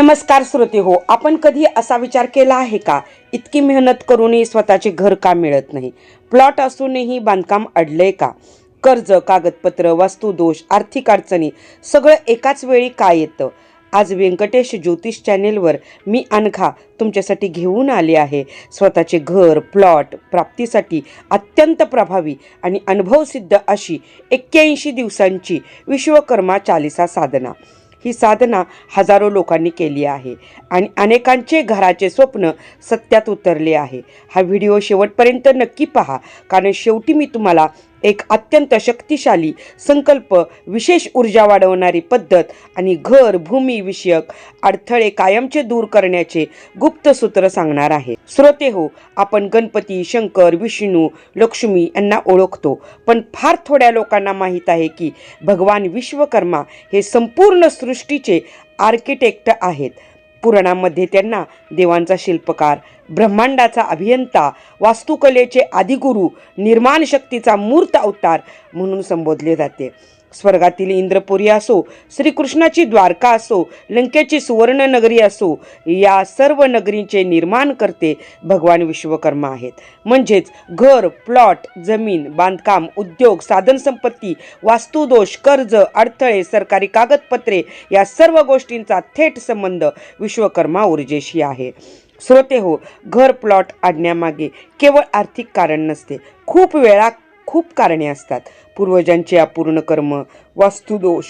नमस्कार श्रोते हो, आपण कधी असा विचार केला आहे का, इतकी मेहनत करूनही स्वतःचे घर का मिळत नाही? प्लॉट असूनही बांधकाम अडलंय का? कर्ज, कागदपत्र, वास्तुदोष, आर्थिक अडचणी सगळं एकाच वेळी का येतं? आज व्यंकटेश ज्योतिष चॅनेलवर मी अनघा तुमच्यासाठी घेऊन आले आहे स्वतःचे घर प्लॉट प्राप्तीसाठी अत्यंत प्रभावी आणि अनुभवसिद्ध अशी 81 दिवसांची विश्वकर्मा चालिसा साधना. ही साधना हजारो लोकांनी केली आहे आणि अनेकांचे घराचे स्वप्न सत्यात उतरले आहे. हा व्हिडिओ शेवटपर्यंत नक्की पहा, कारण शेवटी मी तुम्हाला एक अत्यंत शक्तिशाली संकल्प, विशेष ऊर्जा वाढवणारी पद्धत आणि घर भूमी विषयक अडथळे कायमचे दूर करण्याचे गुप्त सूत्र सांगणार आहे. श्रोते हो, आपण गणपती, शंकर, विष्णू, लक्ष्मी यांना ओळखतो, पण फार थोड्या लोकांना माहीत आहे की भगवान विश्वकर्मा हे संपूर्ण सृष्टीचे आर्किटेक्ट आहेत. पुराणामध्ये त्यांना देवांचा शिल्पकार, ब्रह्मांडाचा अभियंता, वास्तुकलेचे आदिगुरु, निर्माण शक्तीचा मूर्त अवतार म्हणून संबोधले जाते. स्वर्गातील इंद्रपुरी असो, श्रीकृष्णाची द्वारका असो, लंकेची सुवर्ण नगरी असो, या सर्व नगरीचे निर्माण करते भगवान विश्वकर्मा आहेत. म्हणजेच घर, प्लॉट, जमीन, बांधकाम, उद्योग, साधनसंपत्ती, वास्तुदोष, कर्ज, अडथळे, सरकारी कागदपत्रे या सर्व गोष्टींचा थेट संबंध विश्वकर्मा ऊर्जेशी आहे. श्रोते हो, घर प्लॉट आणण्यामागे केवळ आर्थिक कारण नसते, खूप वेळा खूप कारणे असतात. पूर्वजांचे अपूर्ण कर्म, वास्तुदोष,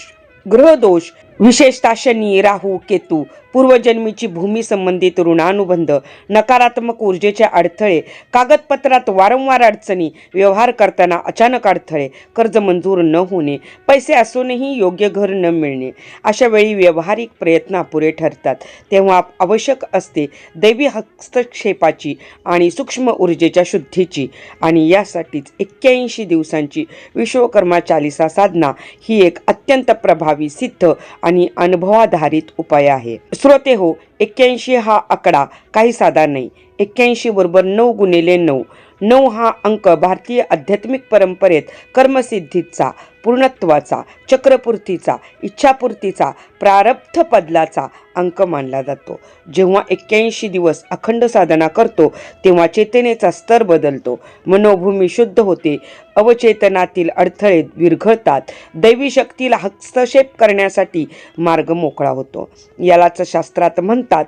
ग्रहदोष, विशेषतः शनी, राहू, केतू, पूर्वजन्मीची भूमी संबंधित ऋणानुबंध, नकारात्मक ऊर्जेचे अडथळे, कागदपत्रात वारंवार अडचणी, व्यवहार करताना अचानक अडथळे, कर्ज मंजूर न होणे, पैसे असूनही योग्य घर न मिळणे, अशा वेळी व्यावहारिक प्रयत्न अपुरे ठरतात. तेव्हा आवश्यक असते दैवी हस्तक्षेपाची आणि सूक्ष्म ऊर्जेच्या शुद्धीची. आणि यासाठीच 81 दिवसांची विश्वकर्मा चालिसा साधना ही एक अत्यंत प्रभावी, सिद्ध आणि अनुभवाधारित उपाय आहे. श्रोते हो, 81 हा आकडा काही साधा नाही. 81 बरोबर 9 गुणिले 9. 9 हा अंक भारतीय आध्यात्मिक परंपरेत कर्मसिद्धीचा, पूर्णत्वाचा, चक्रपूर्तीचा, इच्छापूर्तीचा, प्रारब्ध बदलाचा अंक मानला जातो. जेव्हा 81 दिवस अखंड साधना करतो तेव्हा चेतनेचा स्तर बदलतो, मनोभूमी शुद्ध होते, अवचेतनातील अडथळे विरघळतात, दैवी शक्तीला हस्तक्षेप करण्यासाठी मार्ग मोकळा होतो. यालाच शास्त्रात म्हणतात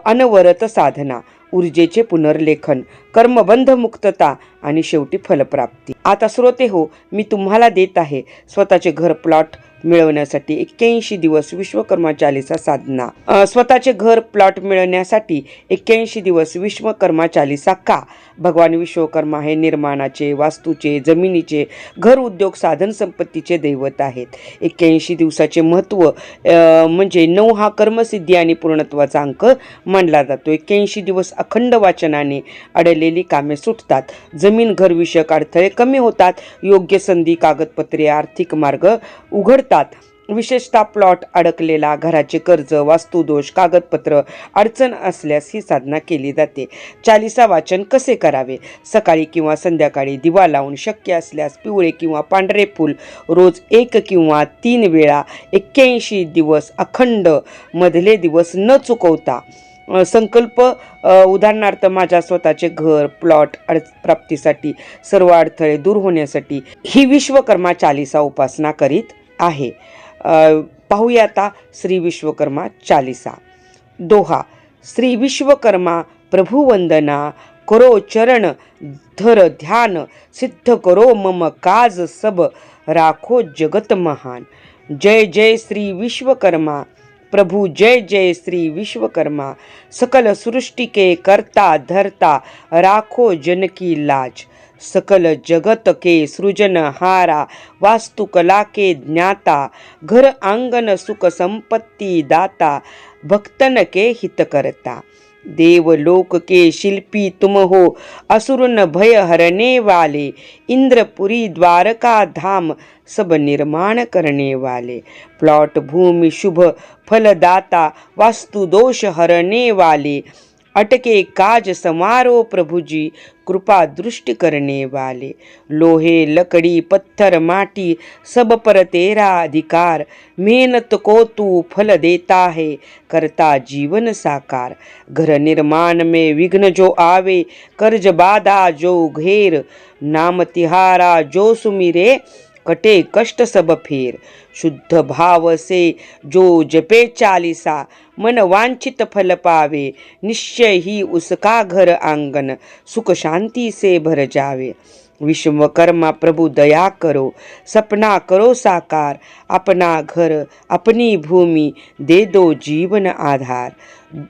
अनवरत साधना, ऊर्जेचे पुनर्लेखन, कर्मबंध मुक्तता आणि शेवटी फलप्राप्ती. आता श्रोते हो, मी तुम्हाला देत आहे स्वतःचे घर प्लॉट मिळवण्यासाठी 81 दिवस विश्वकर्मा चालिसा साधना. स्वतःचे घर प्लॉट मिळवण्यासाठी 81 दिवस विश्वकर्मा चालिसा का? भगवान विश्वकर्मा हे निर्माणाचे, वास्तूचे, जमिनीचे, घर उद्योग, साधन संपत्तीचे दैवत आहेत. 81 दिवसाचे महत्त्व म्हणजे 9 हा कर्मसिद्धी आणि पूर्णत्वाचा अंक मानला जातो. 81 दिवस अखंड वाचनाने अडलेली कामे सुटतात, जमीन घर विषयक अडथळे कमी होतात, योग्य संधी, कागदपत्रे, आर्थिक मार्ग उघडतात. विशेषतः प्लॉट अडकलेला, घराचे कर्ज, वास्तुदोष, कागदपत्र अडचण असल्यास ही साधना केली जाते. चालिसा वाचन कसे करावे? सकाळी किंवा संध्याकाळी दिवा लावून, शक्य असल्यास पिवळे किंवा पांढरे फूल रोज 1 किंवा 3 वेळा 81 दिवस अखंड, मधले दिवस न चुकवता. संकल्प उदाहरणार्थ, माझ्या स्वतःचे घर प्लॉट प्राप्तीसाठी, सर्व अडथळे दूर होण्यासाठी ही विश्वकर्मा चालिसा उपासना करीत आहे. पाहूया आता श्री विश्वकर्मा चालिसा. दोहा. श्री विश्वकर्मा प्रभु वंदना, करो चरण धर ध्यान, सिद्ध करो मम काज सब, राखो जगत महान. जय जय श्री विश्वकर्मा प्रभु, जय जय श्री विश्वकर्मा, सकल सृष्टि के करता धरता, राखो जन की लाज. सकल जगत के सृजनहारा, वास्तुकला के ज्ञाता, घर आंगन सुख संपत्ति दाता, भक्तन के हित करता. देवलोक के शिल्पी तुम हो, असुर न भय हरने वाले, इंद्रपुरी द्वारका धाम, सब निर्माण करने वाले. प्लॉट भूमि शुभ फलदाता, वास्तु दोष हरने वाले, अटके काज समारो प्रभु जी, कृपा दृष्टि करने वाले। लोहे लकड़ी पत्थर माटी सब पर तेरा अधिकार, मेहनत को तू फल देता है, करता जीवन साकार। घर निर्माण में विघ्न जो आवे, कर्ज बाधा जो घेर, नाम तिहारा जो सुमिरे, कटे कष्ट सब फेर। शुद्ध भाव से जो जपे चालीसा, मन वांछित फल पावे, निश्चय ही उसका घर आंगन सुख शांति से भर जावे। विश्वकर्मा प्रभु दया करो, सपना करो साकार, अपना घर अपनी भूमि दे दो जीवन आधार।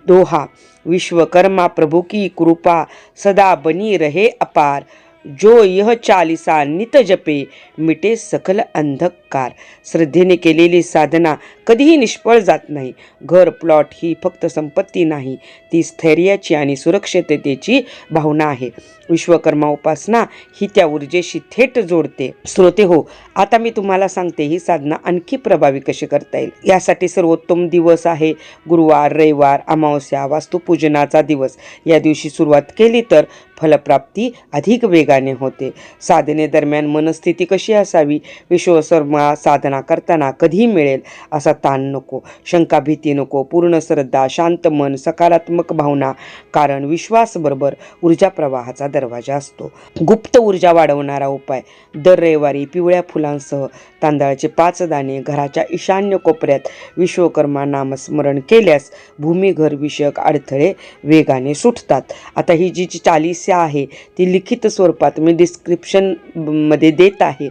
दोहा। विश्वकर्मा प्रभु की कृपा सदा बनी रहे अपार, जो यह चालीसा नित जपे, मिटे सकल अंधकार। श्रद्धेने केलेली साधना कधीही निष्फळ जात नाही। घर प्लॉट ही फक्त संपत्ती नाही, ती स्थैर्याची आणि सुरक्षिततेची भावना आहे। विश्वकर्मा उपासना ही त्या ऊर्जेशी थेट जोडते। श्रोते हो, आता मी तुम्हाला सांगते ही साधना आणखी प्रभावी कशी करता येईल। यासाठी सर्वोत्तम दिवस आहे गुरुवार, रविवार, अमावस्या, वास्तुपूजनाचा दिवस। या दिवशी सुरुवात केली तर फलप्राप्ती अधिक वेगाने होते। साधने दरम्यान मनस्थिती कशी असावी? विश्वकर्मा साधना करताना कधी मिळेल असा ताण नको, शंका भीती नको, पूर्ण श्रद्धा, शांत मन, सकारात्मक भावना, कारण विश्वास बरोबर ऊर्जा प्रवाहाचा दरवाजा असतो। गुप्त ऊर्जा वाढवणारा उपाय: दर रविवारी पिवळ्या फुलांसह तांदळाचे 5 दाणे घराच्या ईशान्य कोपऱ्यात विश्वकर्मा नामस्मरण केल्यास भूमिघर विषयक अडथळे वेगाने सुटतात। आता ही जी चालीसा आहे ती लिखित स्वरूपात मी डिस्क्रिप्शन मध्ये देत आहे,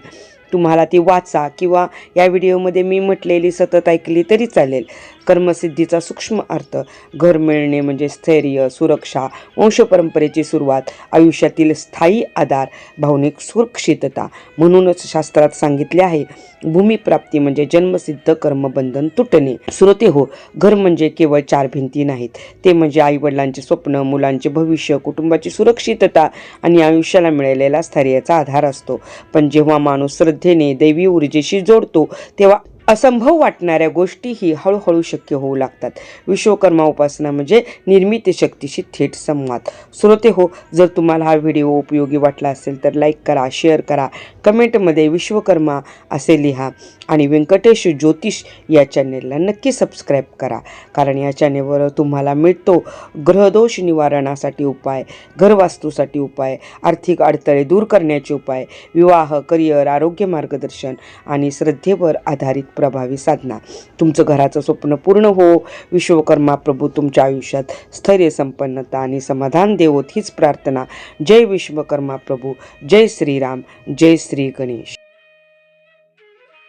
तुम्हाला ती वाचा किंवा या व्हिडिओमध्ये मी म्हटलेली सतत ऐकली तरी चालेल। कर्मसिद्धीचा सूक्ष्म अर्थ: घर मिळणे म्हणजे स्थैर्य, सुरक्षा, वंशपरंपरेची सुरुवात, आयुष्यातील स्थायी आधार, भावनिक सुरक्षितता। म्हणूनच शास्त्रात सांगितले आहे, भूमिप्राप्ती म्हणजे जन्मसिद्ध कर्मबंधन तुटणे। श्रोते हो, घर म्हणजे केवळ 4 भिंती नाहीत, ते म्हणजे आईवडिलांचे स्वप्न, मुलांचे भविष्य, कुटुंबाची सुरक्षितता आणि आयुष्याला मिळालेला स्थैर्याचा आधार असतो। पण जेव्हा माणूस श्रद्धेने दैवी ऊर्जेशी जोडतो तेव्हा असंभव वाटणाऱ्या गोष्टीही हळूहळू शक्य होऊ लागतात। विश्वकर्मा उपासना म्हणजे निर्मिती शक्तीशी थेट संवाद। श्रोते हो, जर तुम्हाला हा व्हिडिओ उपयोगी वाटला असेल तर लाईक करा, शेअर करा, कमेंटमध्ये विश्वकर्मा असे लिहा आणि व्यंकटेश ज्योतिष या चॅनेलला नक्की सबस्क्राईब करा, कारण या चॅनेलवर तुम्हाला मिळतो ग्रहदोष निवारणासाठी उपाय, घरवास्तूसाठी उपाय, आर्थिक अडथळे दूर करण्याचे उपाय, विवाह, करिअर, आरोग्य मार्गदर्शन आणि श्रद्धेवर आधारित प्रभावी साधना। तुमचं घराचं स्वप्न पूर्ण हो, विश्वकर्मा प्रभू तुमच्या आयुष्यात स्थैर्य, संपन्नता आणि समाधान देवोत हीच प्रार्थना। जय विश्वकर्मा प्रभू, जय श्रीराम, जय श्री गणेश।